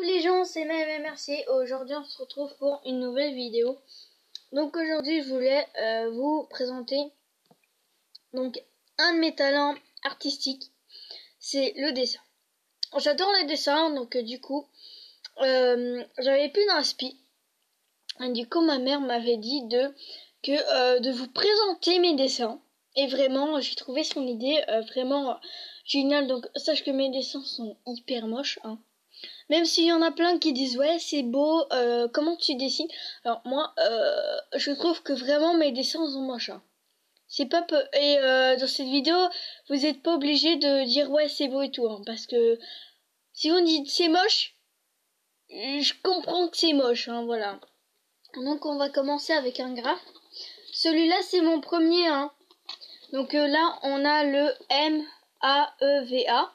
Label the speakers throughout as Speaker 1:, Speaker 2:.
Speaker 1: Coucou les gens, c'est Merci. Aujourd'hui on se retrouve pour une nouvelle vidéo. Donc aujourd'hui je voulais vous présenter donc un de mes talents artistiques, c'est le dessin. J'adore les dessins, donc du coup j'avais plus d'inspi. Et du coup ma mère m'avait dit de vous présenter mes dessins. Et vraiment j'ai trouvé son idée vraiment géniale. Donc sache que mes dessins sont hyper moches, hein. Même s'il y en a plein qui disent ouais c'est beau, comment tu dessines? Alors moi je trouve que vraiment mes dessins sont moches, hein. C'est pas peu. Et dans cette vidéo vous n'êtes pas obligé de dire ouais c'est beau et tout, hein, parce que si vous dites c'est moche, je comprends que c'est moche, hein, voilà. Donc on va commencer avec un graphe. Celui-là c'est mon premier, hein. Donc là on a le MAEVA.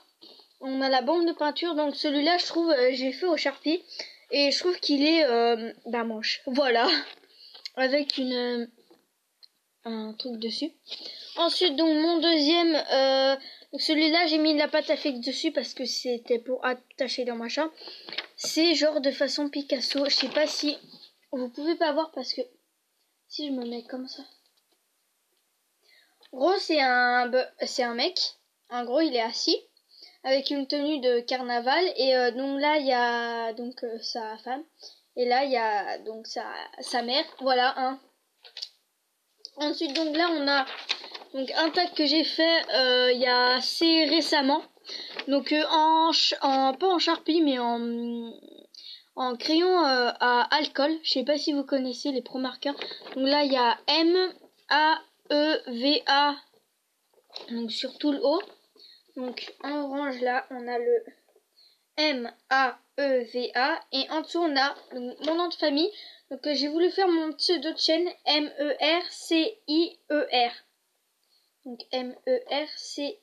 Speaker 1: On a la bombe de peinture, donc celui-là je trouve j'ai fait au Sharpie et je trouve qu'il est moche. Voilà, avec un truc dessus. Ensuite donc mon deuxième, celui-là j'ai mis de la pâte à fixe dessus parce que c'était pour attacher dans machin. C'est genre de façon Picasso. Je sais pas si vous pouvez pas voir parce que si je me mets comme ça. En gros c'est un mec. En gros il est assis avec une tenue de carnaval et donc là il y a donc sa femme et là il y a donc sa mère, voilà, hein. Ensuite donc là on a donc un tag que j'ai fait il y a assez récemment, donc pas en Sharpie mais en crayon à alcool. Je sais pas si vous connaissez les pro marqueurs. Donc là il y a MAEVA donc sur tout le haut. Donc en orange là on a le MAEVA et en dessous on a mon nom de famille. Donc j'ai voulu faire mon pseudo de chaîne MERCIER. Donc MERCIER.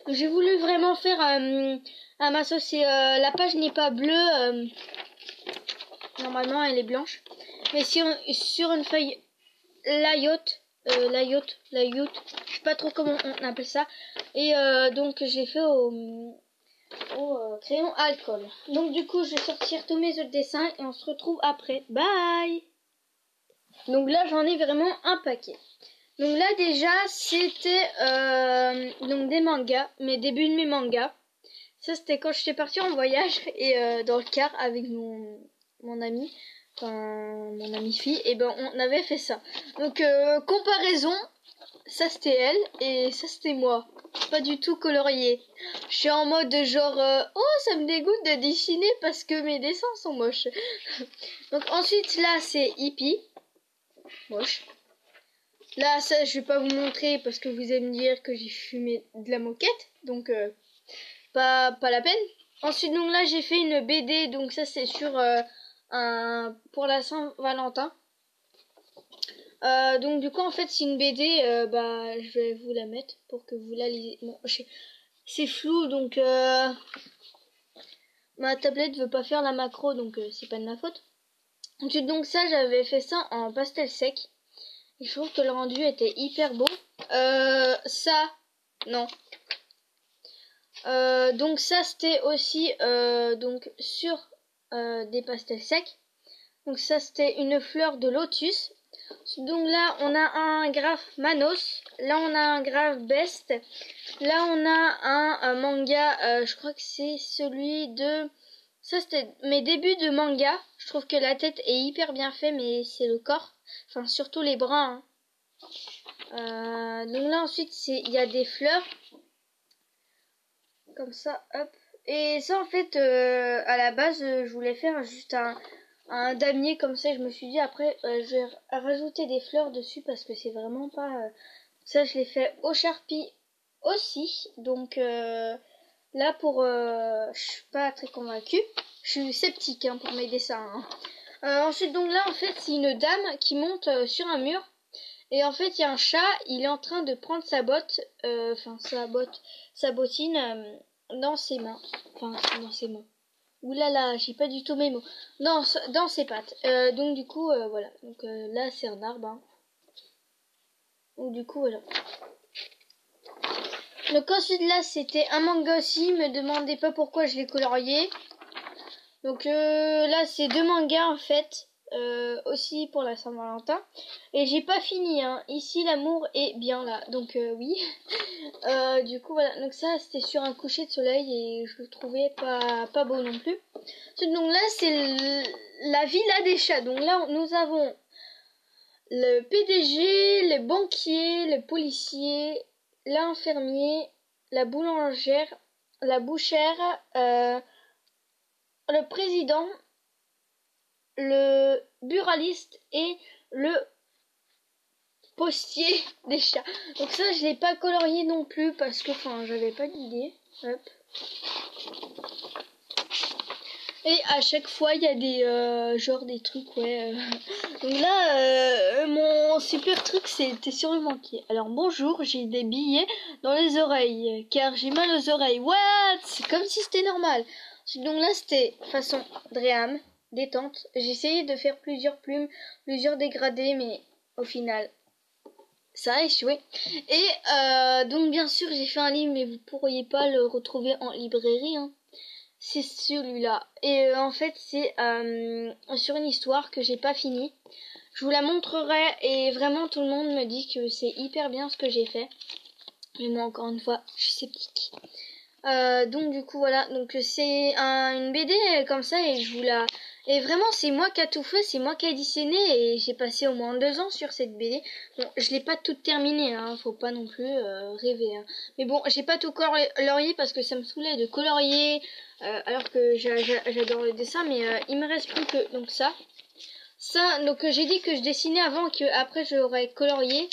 Speaker 1: Donc j'ai voulu vraiment faire à ma sauce. La page n'est pas bleue. Normalement elle est blanche. Mais sur une feuille layout, je sais pas trop comment on appelle ça. Et donc j'ai fait au crayon alcool. Donc du coup je vais sortir tous mes autres dessins et on se retrouve après. Bye. Donc là j'en ai vraiment un paquet. Donc là déjà c'était donc des mangas, mes débuts de mes mangas. Ça c'était quand j'étais partie en voyage et dans le car avec mon ami, enfin mon amie fille, et ben on avait fait ça. Donc comparaison, ça c'était elle et ça c'était moi. Pas du tout colorié. Je suis en mode genre oh ça me dégoûte de dessiner parce que mes dessins sont moches. Donc ensuite là c'est hippie, moche. Là ça je vais pas vous montrer parce que vous allez me dire que j'ai fumé de la moquette, donc pas la peine. Ensuite donc là j'ai fait une BD, donc ça c'est sur pour la Saint-Valentin. Donc du coup en fait c'est une BD, je vais vous la mettre pour que vous la lisez. Bon, c'est flou donc ma tablette veut pas faire la macro, donc c'est pas de ma faute. Ensuite donc ça j'avais fait ça en pastel sec et je trouve que le rendu était hyper beau. Ça non. Donc ça c'était aussi donc sur des pastels secs. Donc ça c'était une fleur de lotus. Donc là on a un graphe Manos, là on a un graphe Best, là on a un manga, je crois que c'est celui de... Ça c'était mes débuts de manga. Je trouve que la tête est hyper bien faite mais c'est le corps, enfin surtout les bras, hein. Donc là ensuite il y a des fleurs comme ça, hop. Et ça en fait à la base je voulais faire juste un damier comme ça. Je me suis dit après je vais rajouter des fleurs dessus parce que c'est vraiment pas ça je l'ai fait au Sharpie aussi. Donc là pour je suis pas très convaincue, je suis sceptique, hein, pour mes dessins, hein. Ensuite donc là en fait c'est une dame qui monte sur un mur et en fait il y a un chat, il est en train de prendre sa botte, sa bottine dans ses mains, Ouh là là, j'ai pas du tout mes mots. Dans ses pattes. Donc du coup, voilà. Donc là, c'est un arbre, hein. Donc du coup, voilà. Donc ensuite là, c'était un manga aussi. Me demandez pas pourquoi je l'ai colorié. Donc là c'est 2 mangas en fait, aussi pour la Saint-Valentin. Et j'ai pas fini, hein. Ici l'amour est bien là, donc oui. Du coup voilà, donc ça c'était sur un coucher de soleil et je le trouvais pas beau non plus. Donc là c'est la villa des chats. Donc là nous avons le PDG, le banquier, le policier, l'infirmier, la boulangère, la bouchère, le président, le buraliste et le postier des chats. Donc ça je l'ai pas colorié non plus parce que j'avais pas d'idée. Hop. Et à chaque fois il y a des genre des trucs ouais. Donc là mon super truc c'était sur le banquier. Alors bonjour, j'ai des billets dans les oreilles car j'ai mal aux oreilles. What? C'est comme si c'était normal. Donc là c'était façon Dream, détente. J'ai essayé de faire plusieurs plumes, plusieurs dégradés, mais au final ça a échoué. Et donc bien sûr j'ai fait un livre, mais vous pourriez pas le retrouver en librairie, hein. C'est celui-là. Et en fait c'est sur une histoire que j'ai pas finie. Je vous la montrerai et vraiment tout le monde me dit que c'est hyper bien ce que j'ai fait. Mais moi encore une fois je suis sceptique. Donc du coup voilà, donc c'est une BD comme ça et vraiment c'est moi qui a tout fait, c'est moi qui a dessiné et j'ai passé au moins 2 ans sur cette BD. Bon, je l'ai pas toute terminée, hein, faut pas non plus rêver, hein. Mais bon, j'ai pas tout colorié parce que ça me saoulait de colorier alors que j'adore le dessin, mais il me reste plus que donc ça. Donc j'ai dit que je dessinais avant que après j'aurais colorié.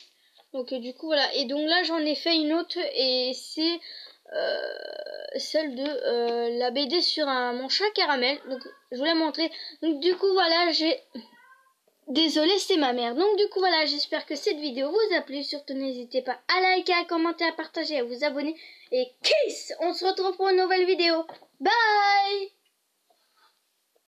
Speaker 1: Donc du coup voilà, et donc là j'en ai fait une autre et c'est celle de la BD sur mon chat caramel. Donc je vous l'ai montré. Donc du coup voilà, désolée, c'est ma mère. Donc du coup voilà, j'espère que cette vidéo vous a plu. Surtout n'hésitez pas à liker, à commenter, à partager, à vous abonner. Et kiss. On se retrouve pour une nouvelle vidéo. Bye.